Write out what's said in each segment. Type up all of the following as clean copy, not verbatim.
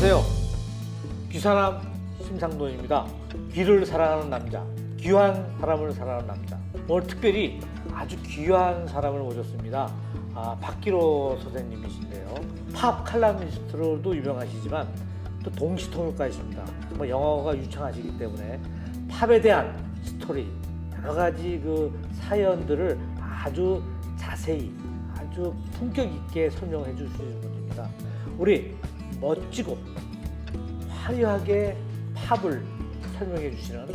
안녕하세요. 귀사람 심상돈입니다. 귀를 사랑하는 남자, 귀한 사람을 사랑하는 남자. 오늘 특별히 아주 귀한 사람을 모셨습니다. 박기로 선생님이신데요. 팝 칼럼니스트로도 유명하시지만 또 동시통역가이십니다. 정말 영어가 유창하시기 때문에 팝에 대한 스토리, 여러 가지 그 사연들을 아주 자세히, 아주 품격 있게 설명해 주시는 분입니다. 우리 멋지고 화려하게 팝을 설명해 주시는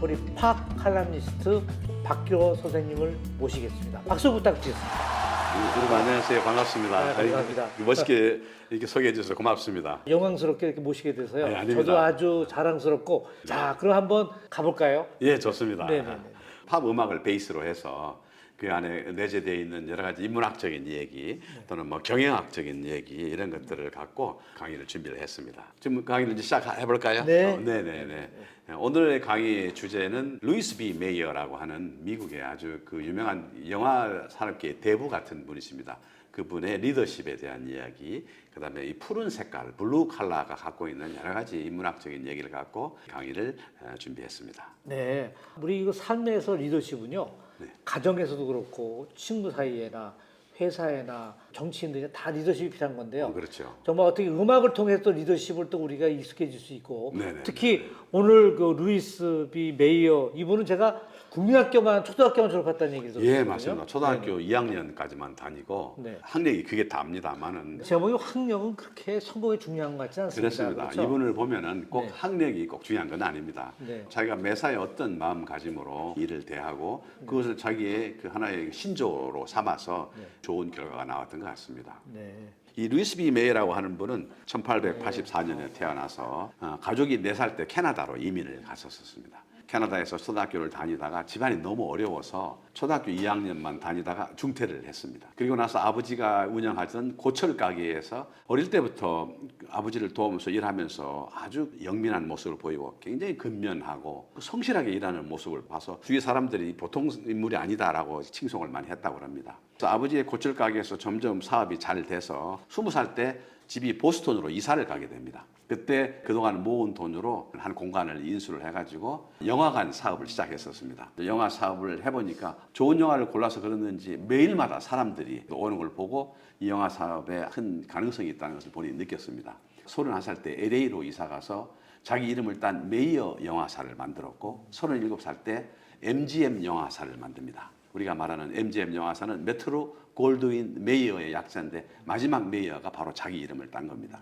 우리 팝 칼럼니스트 박기로 선생님을 모시겠습니다. 박수 부탁드리겠습니다. 여러분 안녕하세요. 반갑습니다. 네, 감사합니다. 멋있게 이렇게 소개해 주셔서 고맙습니다. 영광스럽게 이렇게 모시게 돼서요. 아닙니다. 저도 아주 자랑스럽고. 자, 그럼 한번 가볼까요? 예, 좋습니다. 네네네. 팝 음악을 베이스로 해서 그 안에 내재되어 있는 여러 가지 인문학적인 얘기 또는 뭐 경영학적인 얘기 이런 것들을 갖고 강의를 준비를 했습니다. 지금 강의를 이제 시작해 볼까요? 네. 네네네. 오늘의 강의 주제는 루이스 B 메이어라고 하는 미국의 아주 그 유명한 영화 산업계의 대부 같은 분이십니다. 그분의 리더십에 대한 이야기, 그다음에 이 푸른 색깔, 블루 컬러가 갖고 있는 여러 가지 인문학적인 얘기를 갖고 강의를 준비했습니다. 네, 우리 이거 삶에서 리더십은요. 네. 가정에서도 그렇고 친구 사이에나 회사에나 정치인들이 다 리더십이 필요한 건데요. 그렇죠. 정말 어떻게 음악을 통해서 리더십을 또 우리가 익숙해질 수 있고, 네네. 특히 오늘 그 루이스 B 메이어 이분은 제가 국민학교만 초등학교만 졸업했다는 얘기를 들었거든요. 예, 맞습니다. 초등학교 2학년까지만 다니고 네. 학력이 그게 답니다만은 제가 보기엔 학력은 그렇게 성공에 중요한 것 같지 않습니다. 그렇습니다. 그렇죠? 이분을 보면은 꼭 네. 학력이 꼭 중요한 건 아닙니다. 네. 자기가 매사에 어떤 마음가짐으로 일을 대하고 그것을 자기의 그 하나의 신조로 삼아서 좋은 결과가 나왔던 것 같습니다. 네. 이 루이스 B 메이라고 하는 분은 1884년에 태어나서 가족이 4살 때 캐나다로 이민을 갔었습니다. 캐나다에서 초등학교를 다니다가 집안이 너무 어려워서 초등학교 2학년만 다니다가 중퇴를 했습니다. 그리고 나서 아버지가 운영하던 고철 가게에서 어릴 때부터 아버지를 도우면서 일하면서 아주 영민한 모습을 보이고 굉장히 근면하고 성실하게 일하는 모습을 봐서 주위 사람들이 보통 인물이 아니다라고 칭송을 많이 했다고 합니다. 그래서 아버지의 고철 가게에서 점점 사업이 잘 돼서 20살 때 집이 보스턴으로 이사를 가게 됩니다. 그때 그동안 모은 돈으로 한 공간을 인수를 해가지고 영화관 사업을 시작했었습니다. 영화 사업을 해보니까 좋은 영화를 골라서 그랬는지 매일마다 사람들이 오는 걸 보고 이 영화 사업에 큰 가능성이 있다는 것을 본인이 느꼈습니다. 31살 때 LA로 이사 가서 자기 이름을 딴 메이어 영화사를 만들었고 37살 때 MGM 영화사를 만듭니다. 우리가 말하는 MGM 영화사는 메트로 골드윈 메이어의 약자인데 마지막 메이어가 바로 자기 이름을 딴 겁니다.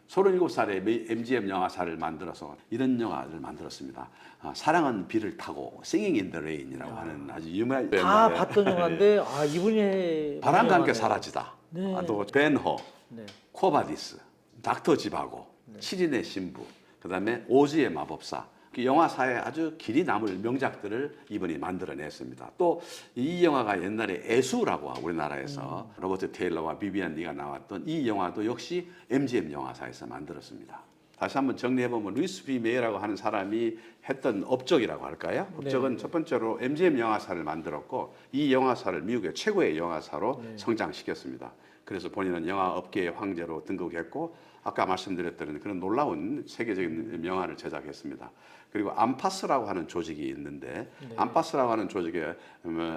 37살에 MGM 영화사를 만들어서 이런 영화를 만들었습니다. 사랑은 비를 타고 Singing in the Rain이라고 하는 아주 유명한 다 봤던 영화인데 이분이 바람과 함께 사라지다. 네. 또 벤허, 네. 코바디스, 닥터 지바고, 7인의 신부, 그다음에 오즈의 마법사. 그 영화사에 아주 길이 남을 명작들을 이분이 만들어냈습니다. 또 이 영화가 옛날에 애수라고 우리나라에서 로버트 테일러와 비비안 리가 나왔던 이 영화도 역시 MGM 영화사에서 만들었습니다. 다시 한번 정리해보면 루이스 B 메이라고 하는 사람이 했던 업적이라고 할까요? 업적은 첫 번째로 MGM 영화사를 만들었고 이 영화사를 미국의 최고의 영화사로 성장시켰습니다. 그래서 본인은 영화 업계의 황제로 등극했고 아까 말씀드렸던 그런 놀라운 세계적인 영화를 제작했습니다. 그리고 암파스라고 하는 조직이 있는데 암파스라고 하는 조직의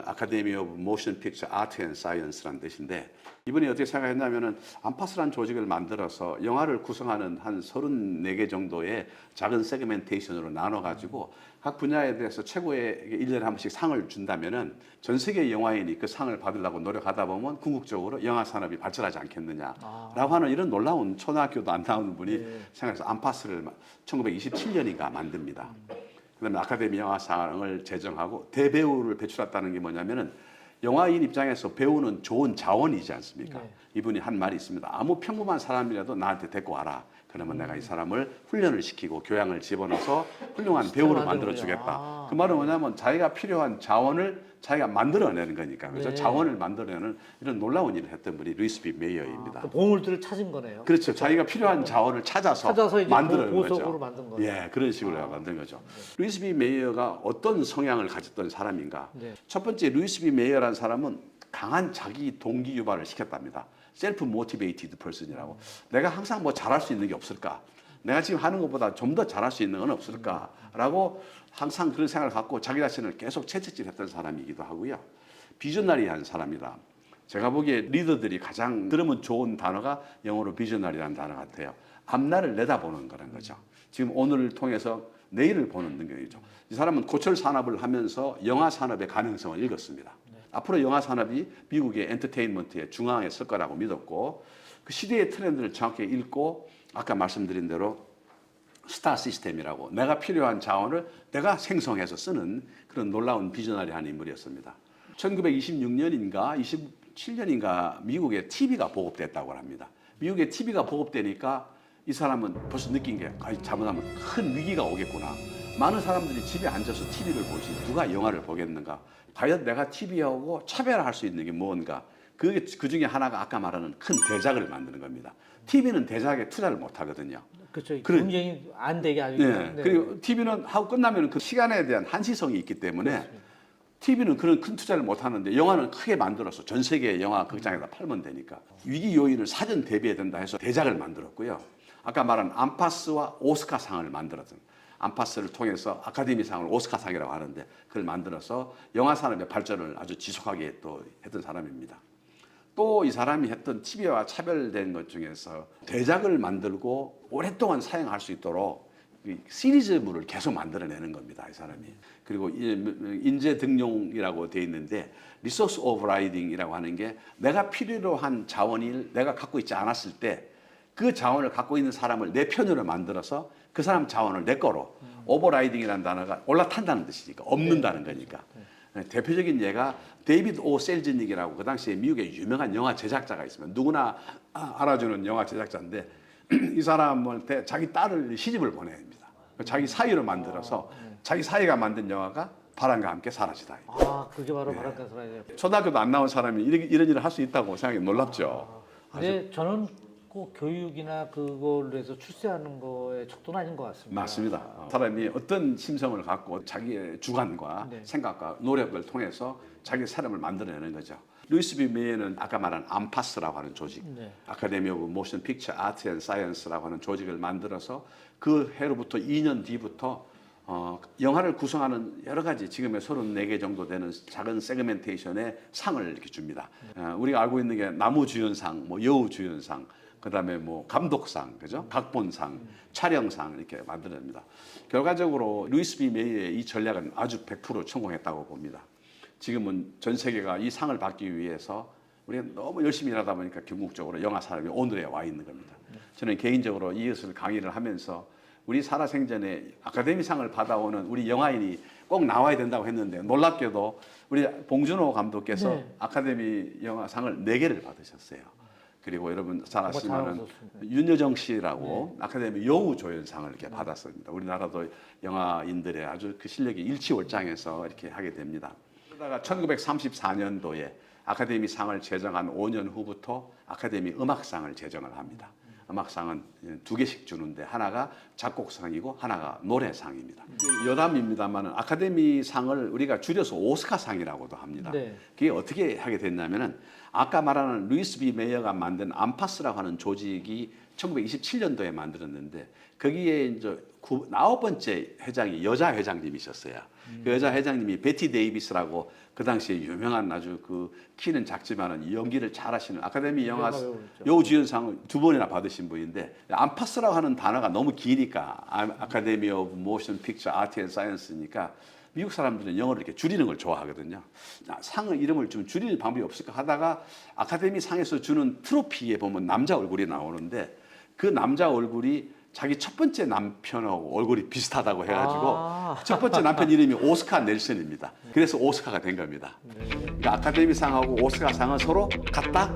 아카데미 오브 모션 픽처 아트 앤 사이언스라는 뜻인데 이분이 어떻게 생각했냐면은 암파스라는 조직을 만들어서 영화를 구성하는 한 34개 정도의 작은 세그멘테이션으로 나눠 가지고 각 분야에 대해서 최고의 1년에 한 번씩 상을 준다면은 전 세계 영화인이 그 상을 받으려고 노력하다 보면 궁극적으로 영화 산업이 발전하지 않겠느냐라고 하는 이런 놀라운 초등학교도 안 나오는 분이 생각해서 암파스를 1927년인가 만듭니다. 그다음에 아카데미 영화상을 제정하고 대배우를 배출했다는 게 뭐냐면은 영화인 입장에서 배우는 좋은 자원이지 않습니까? 이분이 한 말이 있습니다. 아무 평범한 사람이라도 나한테 데리고 와라. 그러면 내가 이 사람을 훈련을 시키고 교양을 집어넣어서 훌륭한 배우를 만들어주겠다. 그 말은 뭐냐면 자기가 필요한 자원을 자기가 만들어내는 거니까. 그래서 자원을 만들어내는 이런 놀라운 일을 했던 분이 루이스 B 메이어입니다. 그 보물들을 찾은 거네요. 그렇죠. 자기가 필요한 자원을 찾아서 이제 만드는 보석으로 거죠. 만든 거죠. 예, 그런 식으로 만든 거죠. 루이스 B 메이어가 어떤 성향을 가졌던 사람인가? 첫 번째 루이스 B 메이어라는 사람은 강한 자기 동기 유발을 시켰답니다. 셀프 모티베이티드 퍼슨이라고. 내가 항상 뭐 잘할 수 있는 게 없을까? 내가 지금 하는 것보다 좀 더 잘할 수 있는 건 없을까라고 항상 그런 생각을 갖고 자기 자신을 계속 채찍질했던 사람이기도 하고요. 비전나리한 사람이다. 제가 보기에 리더들이 가장 들으면 좋은 단어가 영어로 비전나리라는 단어 같아요. 앞날을 내다보는 거라는 거죠. 지금 오늘을 통해서 내일을 보는 능력이죠. 이 사람은 고철 산업을 하면서 영화 산업의 가능성을 읽었습니다. 앞으로 영화 산업이 미국의 엔터테인먼트의 중앙에 설 거라고 믿었고 그 시대의 트렌드를 정확히 읽고 아까 말씀드린 대로 스타 시스템이라고 내가 필요한 자원을 내가 생성해서 쓰는 그런 놀라운 비전나리한 인물이었습니다. 1926년인가 27년인가 미국에 TV가 보급됐다고 합니다. 미국에 TV가 보급되니까 이 사람은 벌써 느낀 게 잘못하면 큰 위기가 오겠구나. 많은 사람들이 집에 앉아서 TV를 보지 누가 영화를 보겠는가. 과연 내가 TV하고 차별화할 수 있는 게 뭔가. 그 중에 하나가 아까 말하는 큰 대작을 만드는 겁니다. TV는 대작에 투자를 못 하거든요. 그렇죠. 경쟁이 안 되게 아주. 네. 그리고 TV는 하고 끝나면 그 시간에 대한 한시성이 있기 때문에 그렇습니다. TV는 그런 큰 투자를 못 하는데 영화는 크게 만들어서 전 세계 영화 극장에다 팔면 되니까 위기 요인을 사전 대비해야 된다 해서 대작을 만들었고요. 아까 말한 암파스와 오스카상을 만들었던 암파스를 통해서 아카데미상을 오스카상이라고 하는데 그걸 만들어서 영화 산업의 발전을 아주 지속하게 또 했던 사람입니다. 또 이 사람이 했던 TV와 차별된 것 중에서 대작을 만들고 오랫동안 사용할 수 있도록 시리즈물을 계속 만들어내는 겁니다. 이 사람이. 그리고 인재 등용이라고 돼 있는데 리소스 오버라이딩이라고 하는 게 내가 필요로 한 자원을 내가 갖고 있지 않았을 때 그 자원을 갖고 있는 사람을 내 편으로 만들어서 그 사람 자원을 내 거로 오버라이딩이라는 단어가 올라탄다는 뜻이니까 없는다는 거니까. 대표적인 예가 데이비드 오 셀즈닉이라고 그 당시에 미국의 유명한 영화 제작자가 있습니다. 누구나 알아주는 영화 제작자인데 이 사람한테 자기 딸을 시집을 보내야 됩니다. 자기 사위로 만들어서 자기 사위가 만든 영화가 바람과 함께 사라지다. 아, 그게 바로 바람과 사라져요. 초등학교도 안 나온 사람이 이런 일을 할 수 있다고 생각이 놀랍죠. 근데 저는 꼭 교육이나 그걸로 해서 출세하는 거에 척도는 아닌 것 같습니다. 맞습니다. 사람이 어떤 심성을 갖고 자기의 주관과 네. 생각과 노력을 통해서 자기 사람을 만들어내는 거죠. 루이스 B 메이어는 아까 말한 암파스라고 하는 조직, 네. 아카데미 오브 모션 픽처 아트 앤 사이언스라고 하는 조직을 만들어서 그 해로부터 2년 뒤부터 영화를 구성하는 여러 가지 지금의 34개 정도 되는 작은 세그멘테이션의 상을 이렇게 줍니다. 우리가 알고 있는 게 나무주연상, 뭐 여우주연상, 그다음에 뭐 감독상, 그죠? 각본상, 촬영상 이렇게 만들어냅니다. 결과적으로 루이스 B 메이의 이 전략은 아주 100% 성공했다고 봅니다. 지금은 전 세계가 이 상을 받기 위해서 우리가 너무 열심히 일하다 보니까 결국적으로 영화 산업이 오늘에 와 있는 겁니다. 저는 개인적으로 이것을 강의를 하면서 우리 살아생전에 아카데미상을 받아오는 우리 영화인이 꼭 나와야 된다고 했는데 놀랍게도 우리 봉준호 감독께서 네. 아카데미 영화상을 4개를 받으셨어요. 그리고 여러분 잘 아시지만은 잘하셨습니다. 윤여정 씨라고 아카데미 여우조연상을 이렇게 받았습니다. 우리나라도 영화인들의 아주 그 실력이 일치월장해서 이렇게 하게 됩니다. 그러다가 1934년도에 아카데미 상을 제정한 5년 후부터 아카데미 음악상을 제정을 합니다. 음악상은 2개씩 주는데 하나가 작곡상이고 하나가 노래상입니다. 여담입니다만 아카데미 상을 우리가 줄여서 오스카상이라고도 합니다. 네. 그게 어떻게 하게 됐냐면은 아까 말하는 루이스 B 메이어가 만든 암파스라고 하는 조직이 1927년도에 만들었는데 거기에 이제 9번째 회장이 여자 회장님이셨어요. 그 여자 회장님이 베티 데이비스라고 그 당시에 유명한 아주 그 키는 작지만은 연기를 잘하시는 아카데미 영화 여우주연상을 2번이나 받으신 분인데 암파스라고 하는 단어가 너무 기니까 아카데미 오브 모션 픽처 아트 앤 사이언스니까 미국 사람들은 영어를 이렇게 줄이는 걸 좋아하거든요. 상의 이름을 좀 줄이는 방법이 없을까 하다가 아카데미 상에서 주는 트로피에 보면 남자 얼굴이 나오는데 그 남자 얼굴이 자기 첫 번째 남편하고 얼굴이 비슷하다고 해가지고 첫 번째 남편 이름이 오스카 넬슨입니다. 그래서 오스카가 된 겁니다. 그러니까 아카데미상하고 오스카상은 서로 같다?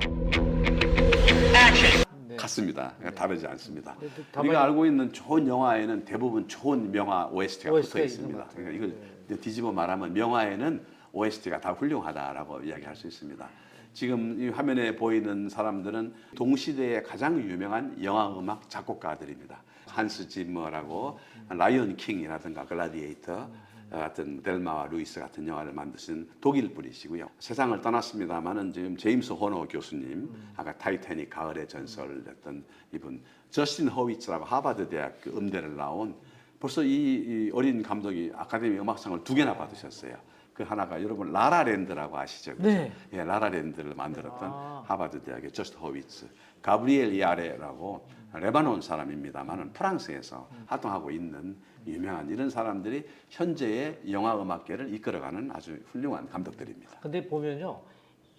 같습니다. 다르지 않습니다. 우리가 알고 있는 좋은 영화에는 대부분 좋은 명화 OST가 붙어 있습니다. 그러니까 이걸 뒤집어 말하면 명화에는 OST가 다 훌륭하다라고 이야기할 수 있습니다. 지금 이 화면에 보이는 사람들은 동시대의 가장 유명한 영화 음악 작곡가들입니다. 한스 짐머라고 라이언 킹이라든가 글라디에이터, 같은 델마와 루이스 같은 영화를 만드신 독일 분이시고요. 세상을 떠났습니다만은 지금 제임스 호너 교수님, 아까 타이타닉 가을의 전설을 냈던 이분, 저스틴 허위츠라고 하버드 대학 그 음대를 나온 벌써 이 어린 감독이 아카데미 음악상을 2개나 받으셨어요. 그 하나가 여러분 라라랜드라고 아시죠? 그죠? 네. 예, 라라랜드를 만들었던 하버드 대학의 저스틴 허위츠, 가브리엘 야레라고 레바논 사람입니다만은 프랑스에서 활동하고 있는 유명한 이런 사람들이 현재의 영화 음악계를 이끌어가는 아주 훌륭한 감독들입니다. 근데 보면요.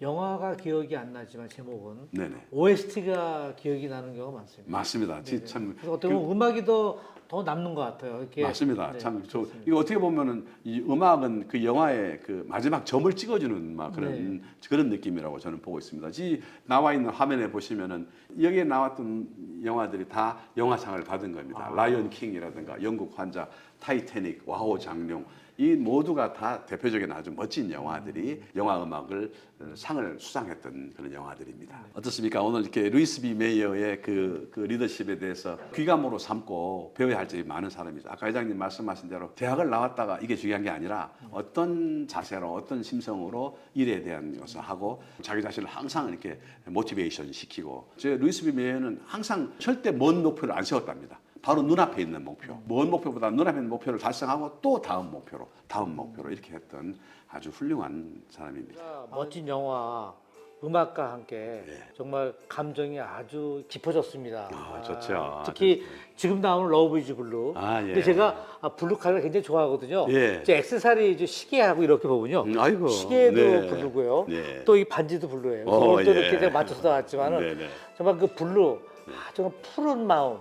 영화가 기억이 안 나지만 제목은 네네. OST가 기억이 나는 경우가 많습니다. 맞습니다. 네네. 참 그래서 어떻게 보면 음악이 더 남는 것 같아요. 이렇게. 맞습니다. 네, 참 그렇습니다. 이거 어떻게 보면은 이 음악은 그 영화의 그 마지막 점을 찍어주는 막 그런 느낌이라고 저는 보고 있습니다. 이 나와 있는 화면에 보시면은 여기에 나왔던 영화들이 다 영화상을 받은 겁니다. 라이언 킹이라든가 영국 환자, 타이타닉, 와호 장룡. 이 모두가 다 대표적인 아주 멋진 영화들이 영화 음악을 상을 수상했던 그런 영화들입니다. 어떻습니까? 오늘 이렇게 루이스 B 메이어의 그 리더십에 대해서 귀감으로 삼고 배워야 할 점이 많은 사람이죠. 아까 회장님 말씀하신 대로 대학을 나왔다가 이게 중요한 게 아니라 어떤 자세로 어떤 심성으로 일에 대한 것을 하고 자기 자신을 항상 이렇게 모티베이션 시키고 제 루이스 B 메이어는 항상 절대 먼 목표를 안 세웠답니다. 바로 눈앞에 있는 목표. 먼 목표보다 눈앞에 있는 목표를 달성하고 또 다음 목표로 이렇게 했던 아주 훌륭한 사람입니다. 멋진 영화, 음악과 함께 정말 감정이 아주 깊어졌습니다. 좋죠. 특히 지금 나오는 러브 이즈 블루. 아, 예. 근데 제가 블루 카를 굉장히 좋아하거든요. 예. 제 액세서리 이제 시계하고 이렇게 보면요. 아이고. 시계도 네. 블루고요. 네. 또 이 반지도 블루예요. 그걸 또 이렇게 제가 맞춰서 나왔지만은 네네. 정말 그 블루, 정말 푸른 마음,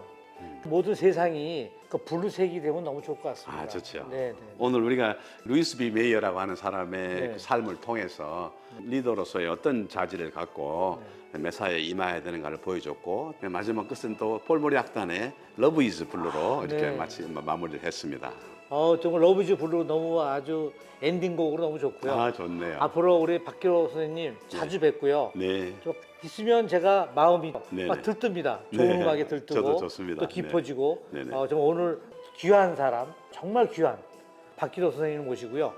모든 세상이 그 블루색이 되면 너무 좋을 것 같습니다. 좋죠. 네, 네. 오늘 우리가 루이스 B 메이어라고 하는 사람의 네. 그 삶을 통해서 리더로서의 어떤 자질을 갖고 네. 매사에 임해야 되는가를 보여줬고 마지막 끝은 또 폴모리 악단의 러브 이즈 블루로 이렇게 네. 마무리를 했습니다. 정말 러브 이즈 블루 너무 아주 엔딩곡으로 너무 좋고요. 좋네요. 앞으로 우리 박기로 선생님 자주 뵙고요. 네. 좀 있으면 제가 마음이 네네. 막 들뜹니다. 네. 좋은 음악에 들뜨고 저도 좋습니다. 또 깊어지고 네. 네네. 정말 오늘 귀한 사람, 정말 귀한 박기로 선생님을 모시고요.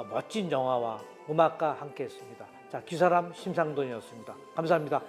멋진 영화와 음악과 함께했습니다. 자, 귀사람 심상돈이었습니다. 감사합니다.